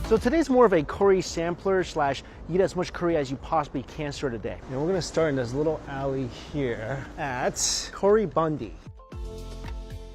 So today's more of a curry sampler slash eat as much curry as you possibly can sort of day. And we're gonna start in this little alley here at Curry Bundy.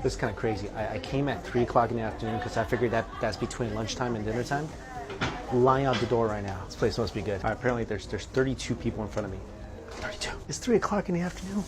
This is kind of crazy. I came at 3 o'clock in the afternoon because I figured that's between lunchtime and dinner time. Lying out the door right now. This place must be good. All right, apparently there's 32 people in front of me. 32. It's 3 o'clock in the afternoon.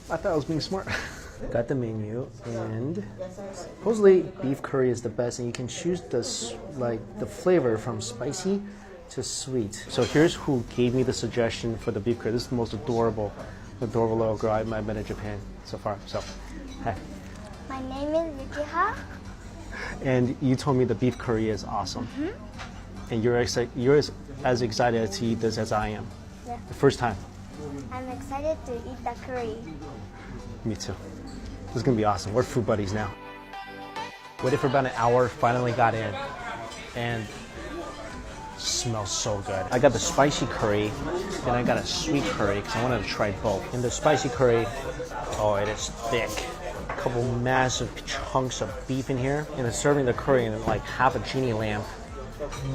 I thought I was being smart. Got the menu, and supposedly beef curry is the best, and you can choose the flavor from spicy to sweet. So here's who gave me the suggestion for the beef curry. This is the most adorable little girl I've met in Japan so far. So, hi. My name is Yukiha. And you told me the beef curry is awesome. Mm-hmm. And you're as excited to eat this as I am. Yeah. The first time. I'm excited to eat the curry. Me too. This is gonna be awesome. We're food buddies now. Waited for about an hour, finally got in, and smells so good. I got the spicy curry, then I got a sweet curry because I wanted to try both. And the spicy curry, oh, it is thick. A couple massive chunks of beef in here, and it's serving the curry in like half a genie lamb.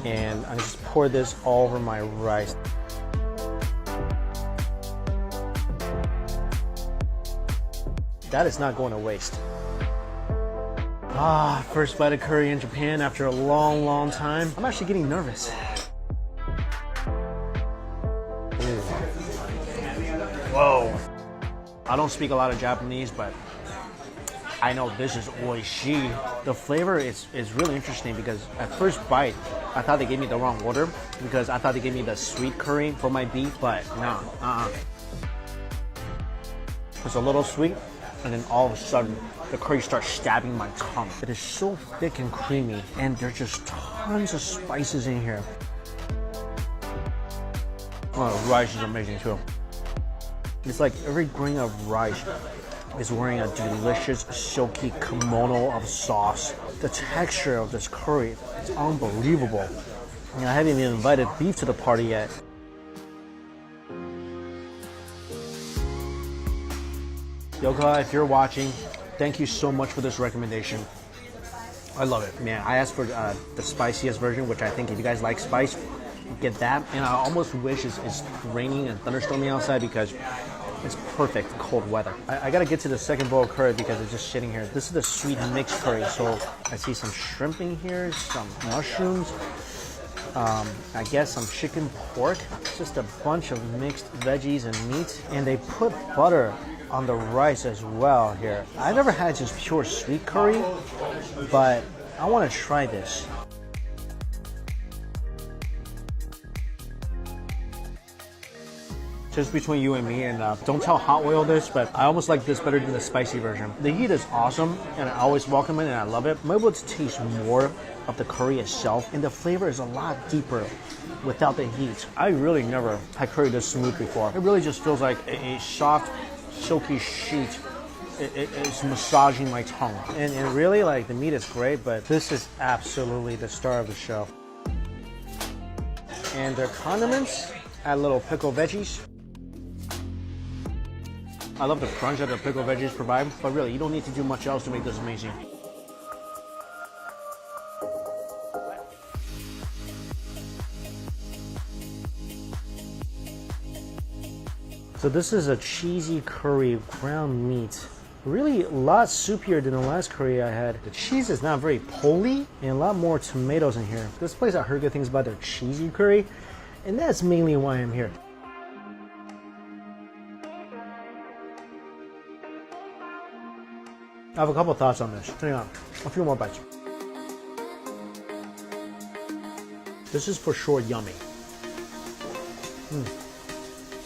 And I just pour this all over my rice. That is not going to waste. Ah, first bite of curry in Japan after a long time. I'm actually getting nervous. Ooh. Whoa. I don't speak a lot of Japanese, but I know this is oishi. The flavor is really interesting because at first bite, I thought they gave me the wrong order because I thought they gave me the sweet curry for my beef, but no, It's a little sweet, and then all of a sudden, the curry starts stabbing my tongue. It is so thick and creamy, and there's just tons of spices in here. Oh, the rice is amazing too. It's like every grain of rice is wearing a delicious, silky kimono of sauce. The texture of this curry is unbelievable. And I haven't even invited beef to the party yet. Yoka, if you're watching, thank you so much for this recommendation. I love it, man. I asked for the spiciest version, which I think if you guys like spice, get that. And I almost wish it's raining and thunderstorming outside because it's perfect cold weather. I gotta get to the second bowl of curry because it's just sitting here. This is the sweet mixed curry. So I see some shrimp in here, some mushrooms, I guess some chicken pork, just a bunch of mixed veggies and meat. And they put butter on the rice as well here. I never had just pure sweet curry, but I want to try this. Just between you and me, and don't tell hot oil this, but I almost like this better than the spicy version. The heat is awesome, and I always welcome it, and I love it. I'm able to taste more of the curry itself, and the flavor is a lot deeper without the heat. I really never had curry this smooth before. It really just feels like a soft, silky sheet. It's massaging my tongue. And really, like, the meat is great, but this is absolutely the star of the show. And their condiments, add little pickled veggies. I love the crunch that the pickled veggies provide, but really, you don't need to do much else to make this amazing. So this is a cheesy curry ground meat. Really a lot soupier than the last curry I had. The cheese is not very poly and a lot more tomatoes in here. This place, I heard good things about their cheesy curry, and that's mainly why I'm here. I have a couple thoughts on this. Hang on, a few more bites. This is for sure yummy.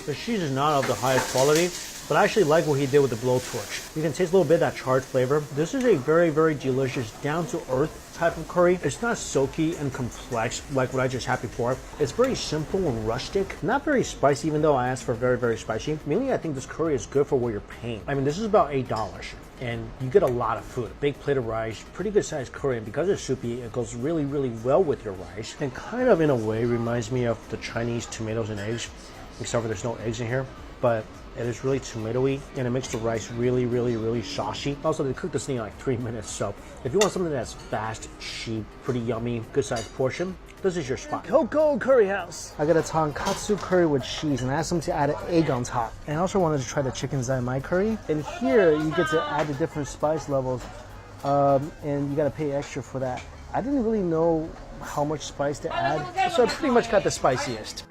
The cheese is not of the highest quality, but I actually like what he did with the blowtorch. You can taste a little bit of that charred flavor. This is a very, very delicious, down-to-earth type of curry. It's not silky and complex like what I just had before. It's very simple and rustic. Not very spicy, even though I asked for very, very spicy. Mainly, I think this curry is good for what you're paying. I mean, this is about $8, and you get a lot of food. A big plate of rice, pretty good sized curry, and because it's soupy, it goes really, really well with your rice. And kind of, in a way, reminds me of the Chinese tomatoes and eggs, except for there's no eggs in here. But It is really tomatoey, and it makes the rice really, really saucy. Also, they cook this thing in like 3 minutes, so if you want something that's fast, cheap, pretty yummy, good sized portion, this is your spot. Coco Curry House. I got a tonkatsu curry with cheese, and I asked them to add an egg on top. And I also wanted to try the chicken zaimai curry. And here, you get to add the different spice levels, and you gotta pay extra for that. I didn't really know how much spice to add, so I pretty much got the spiciest.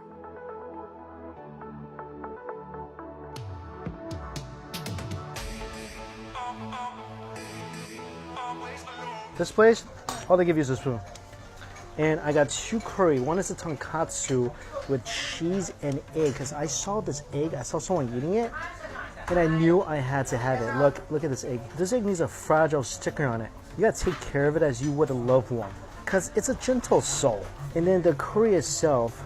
This place, all they give you is a spoon. And I got 2 curry. One is a tonkatsu with cheese and egg, because I saw this egg, I saw someone eating it, and I knew I had to have it. Look at this egg. This egg needs a fragile sticker on it. You gotta take care of it as you would a loved one, because it's a gentle soul. And then the curry itself,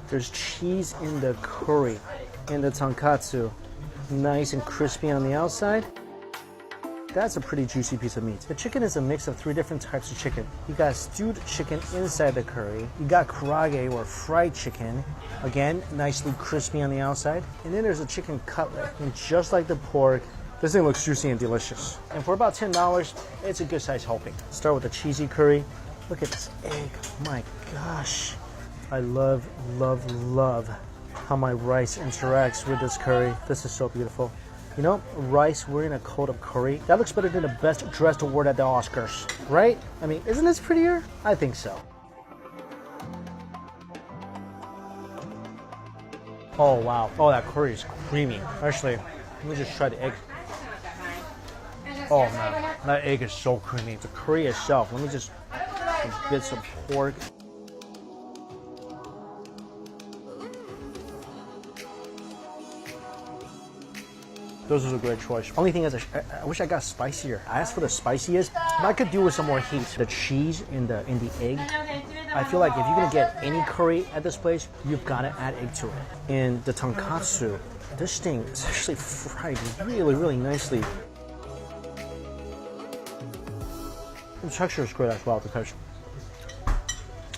there's cheese in the curry, and the tonkatsu, nice and crispy on the outside. That's a pretty juicy piece of meat. The chicken is a mix of 3 different types of chicken. You got stewed chicken inside the curry. You got karaage or fried chicken. Again, nicely crispy on the outside. And then there's a chicken cutlet. And just like the pork, this thing looks juicy and delicious. And for about $10, it's a good size helping. Start with the cheesy curry. Look at this egg. My gosh. I love how my rice interacts with this curry. This is so beautiful. You know, rice wearing a coat of curry, that looks better than the best dressed award at the Oscars, right? I mean, isn't this prettier? I think so. Oh, wow. Oh, that curry is creamy. Actually, let me just try the egg. Oh, man. That egg is so creamy. The curry itself, let me just, some bits of pork. This is a great choice. Only thing is, I wish I got spicier. I asked for the spiciest, but I could do with some more heat. The cheese in the egg. I feel like if you're gonna get any curry at this place, you've gotta add egg to it. And the tonkatsu, this thing is actually fried really nicely. The texture is great as well because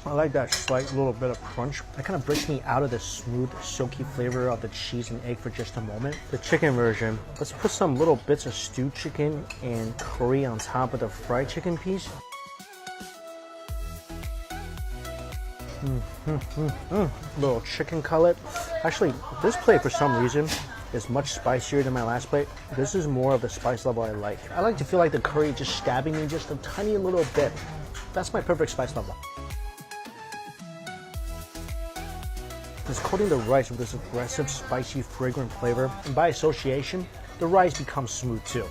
I like that slight little bit of crunch. That kind of breaks me out of the smooth, silky flavor of the cheese and egg for just a moment. The chicken version, let's put some little bits of stewed chicken and curry on top of the fried chicken piece. Little chicken cutlet. Actually, this plate for some reason is much spicier than my last plate. This is more of the spice level I like. I like to feel like the curry just stabbing me just a tiny little bit. That's my perfect spice level. Just coating the rice with this aggressive, spicy, fragrant flavor. And by association, the rice becomes smooth too.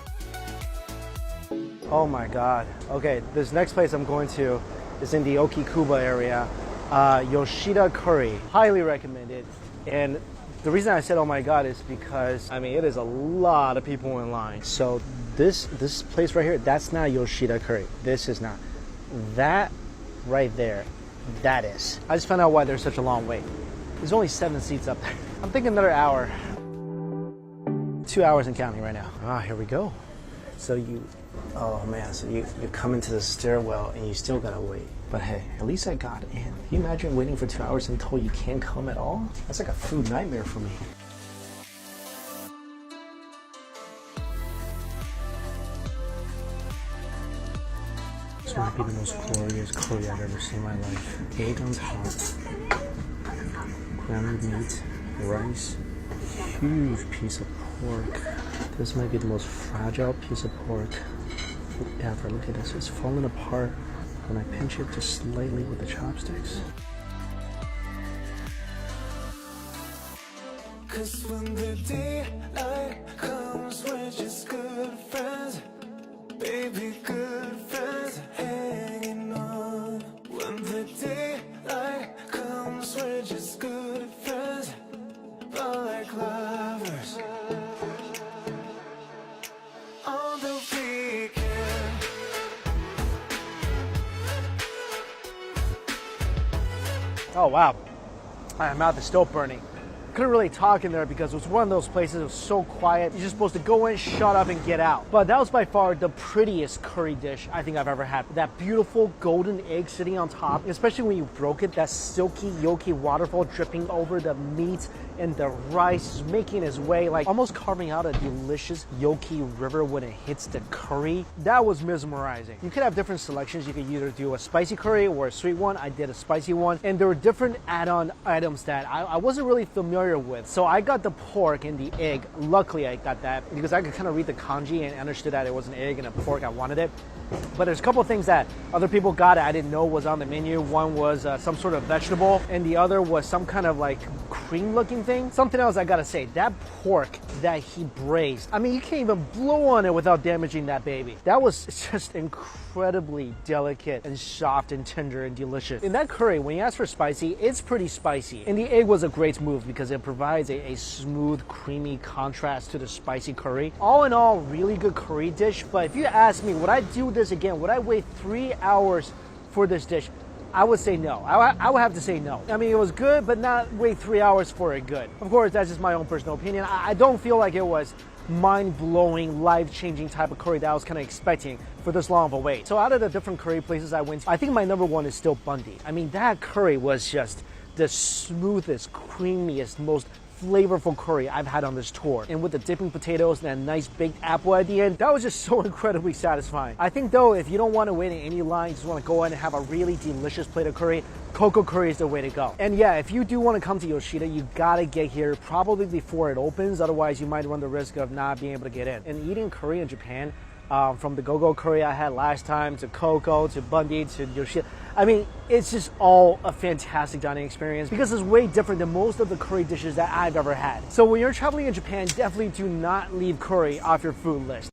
Oh my God. Okay, this next place I'm going to is in the Okikuba area. Yoshida Curry. Highly recommended. And the reason I said oh my God is because, I mean, it is a lot of people in line. So this place right here, that's not Yoshida Curry. This is not. That right there, that is. I just found out why there's such a long wait. There's only 7 seats up there. I'm thinking another hour. 2 hours and counting right now. Ah, here we go. So oh man, so you come into the stairwell and you still gotta wait. But hey, at least I got in. Can you imagine waiting for 2 hours until you can't come at all? That's like a food nightmare for me. This might be the most glorious curry I've ever seen in my life. Egg on top. Ground meat, rice, huge piece of pork. This might be the most fragile piece of pork ever. Look at this, it's falling apart when I pinch it just slightly with the chopsticks. Cause when the daylight comes, we're just good friends. Baby, good friends, hanging on. When the daylight comes, we're just good friends, but like lovers on the weekend. Oh wow, my mouth is still burning. Couldn't really talk in there because it was one of those places that was so quiet. You're just supposed to go in, shut up, and get out. But that was by far the prettiest curry dish I think I've ever had. That beautiful golden egg sitting on top, especially when you broke it, that silky, yolky waterfall dripping over the meat and the rice is making its way, like almost carving out a delicious yolky river when it hits the curry. That was mesmerizing. You could have different selections. You could either do a spicy curry or a sweet one. I did a spicy one, and there were different add-on items that I wasn't really familiar with. So I got the pork and the egg. Luckily, I got that because I could kind of read the kanji and understood that it was an egg and a pork. I wanted it. But there's a couple of things that other people got I didn't know was on the menu. One was some sort of vegetable, and the other was some kind of like cream looking thing. Something else I gotta say, that pork that he braised, I mean, you can't even blow on it without damaging that baby. That was just incredibly delicate and soft and tender and delicious. In that curry, when you ask for spicy, it's pretty spicy. And the egg was a great move because it provides a smooth, creamy contrast to the spicy curry. All in all, really good curry dish. But if you ask me, would I do this again? Would I wait 3 hours for this dish? I would say no. I would have to say no. I mean, it was good, but not wait 3 hours for it good. Of course, that's just my own personal opinion. I don't feel like it was mind-blowing, life-changing type of curry that I was kind of expecting for this long of a wait. So out of the different curry places I went to, I think my number one is still Bundy. I mean, that curry was just the smoothest, creamiest, most flavorful curry I've had on this tour. And with the dipping potatoes and that nice baked apple at the end, that was just so incredibly satisfying. I think though, if you don't want to wait in any line, you just want to go in and have a really delicious plate of curry, Coco Curry is the way to go. And yeah, if you do want to come to Yoshida, you gotta get here probably before it opens, otherwise you might run the risk of not being able to get in. And eating curry in Japan, from the go-go curry I had last time to Coco to Bundy to Yoshida, I mean, it's just all a fantastic dining experience because it's way different than most of the curry dishes that I've ever had. So when you're traveling in Japan, definitely do not leave curry off your food list.